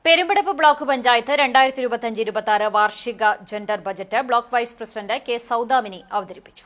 Perumpadappu block panchayat 2025-26 വാർഷിക gender budget block vice president K Soudamini അവതരിപ്പിച്ചു.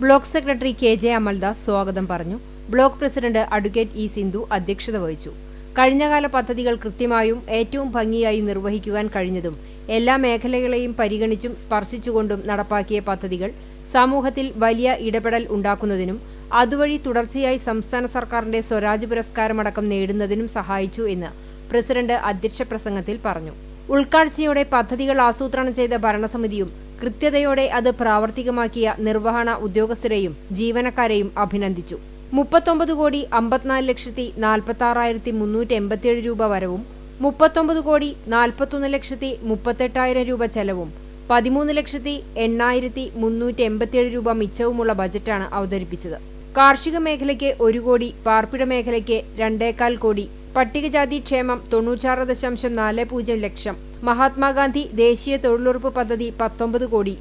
Block secretary K J. Amaldas സ്വാഗതം പറഞ്ഞു. Block president advocate E. Sindhu അധ്യക്ഷത വഹിച്ചു. കഴിഞ്ഞകാല പദ്ധതികൾ കൃത്യമായും ഏറ്റവും ഭംഗിയായും നിർവഹിക്കുവാൻ കഴിഞ്ഞതും എല്ലാ മേഖലകളെയും പരിഗണിച്ചും സ്പർശിച്ചുകൊണ്ടും നടപ്പാക്കിയ പദ്ധതികൾ സമൂഹത്തിൽ വലിയ ഇടപെടൽ ഉണ്ടാക്കുന്നതിനും അതുവഴി തുടർച്ചയായി സംസ്ഥാന സർക്കാരിന്റെ സ്വരാജ് പുരസ്കാരമടക്കം നേടുന്നതിനും സഹായിച്ചു എന്ന് പ്രസിഡന്റ് അധ്യക്ഷ പ്രസംഗത്തിൽ പറഞ്ഞു. ഉൾക്കാഴ്ചയോടെ പദ്ധതികൾ ആസൂത്രണം ചെയ്ത ഭരണസമിതിയും കൃത്യതയോടെ അത് പ്രാവർത്തികമാക്കിയ നിർവഹണ ഉദ്യോഗസ്ഥരെയും ജീവനക്കാരെയും അഭിനന്ദിച്ചു. 39,51,46,387 രൂപ വരവും 39,41,38,000 രൂപ ചെലവും 13,08,387 രൂപ മിച്ചവുമുള്ള ബജറ്റാണ് അവതരിപ്പിച്ചത്. കാർഷിക മേഖലയ്ക്ക് 1 കോടി, പാർപ്പിട മേഖലയ്ക്ക് 2.25 കോടി, പട്ടികജാതി ക്ഷേമം 96.40 ലക്ഷം, മഹാത്മാഗാന്ധി ദേശീയ തൊഴിലുറപ്പ് പദ്ധതി 19 കോടി,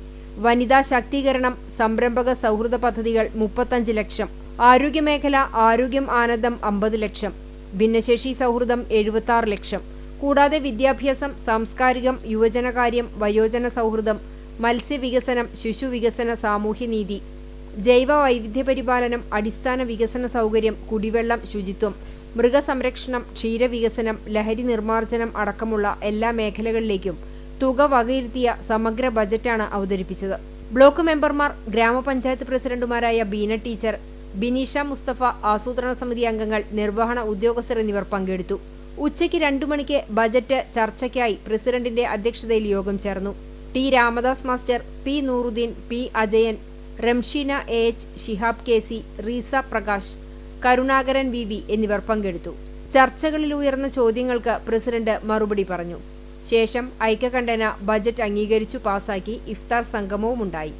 വനിതാ ശാക്തീകരണം സംരംഭക സൗഹൃദ പദ്ധതികൾ 35 ലക്ഷം, ആരോഗ്യമേഖല ആരോഗ്യം ആനന്ദം 50 ലക്ഷം, ഭിന്നശേഷി സൗഹൃദം 76 ലക്ഷം, കൂടാതെ വിദ്യാഭ്യാസം, സാംസ്കാരികം, യുവജനകാര്യം, വയോജന സൗഹൃദം, മത്സ്യവികസനം, ശിശുവികസന, സാമൂഹ്യനീതി, ജൈവ വൈവിധ്യപരിപാലനം, അടിസ്ഥാന വികസന സൗകര്യം, കുടിവെള്ളം, ശുചിത്വം, മൃഗസംരക്ഷണം, ക്ഷീരവികസനം, ലഹരി നിർമ്മാർജ്ജനം അടക്കമുള്ള എല്ലാ മേഖലകളിലേക്കും തുക വകയിരുത്തിയ സമഗ്ര ബജറ്റാണ് അവതരിപ്പിച്ചത്. ബ്ലോക്ക് മെമ്പർമാർ, ഗ്രാമപഞ്ചായത്ത് പ്രസിഡന്റുമാരായ ബീന ടീച്ചർ, ബിനീഷ മുസ്തഫ, ആസൂത്രണ സമിതി അംഗങ്ങൾ, നിർവഹണ ഉദ്യോഗസ്ഥർ എന്നിവർ പങ്കെടുത്തു. ഉച്ചയ്ക്ക് 2 മണിക്ക് ബജറ്റ് ചർച്ചയ്ക്കായി പ്രസിഡന്റിന്റെ അധ്യക്ഷതയിൽ യോഗം ചേർന്നു. T Ramadas master, P Nooruddeen, P Ajayan, Ramsheena H, Shihab K C, Reesa Prakash, Karunakaran V എന്നിവർ പങ്കെടുത്തു. ചർച്ചകളിൽ ഉയർന്ന ചോദ്യങ്ങൾക്ക് പ്രസിഡന്റ് മറുപടി പറഞ്ഞു. ശേഷം ഐക്യകണ്ഠേന ബജറ്റ് അംഗീകരിച്ചു പാസാക്കി ഇഫ്താർ സംഗമവുമുണ്ടായി.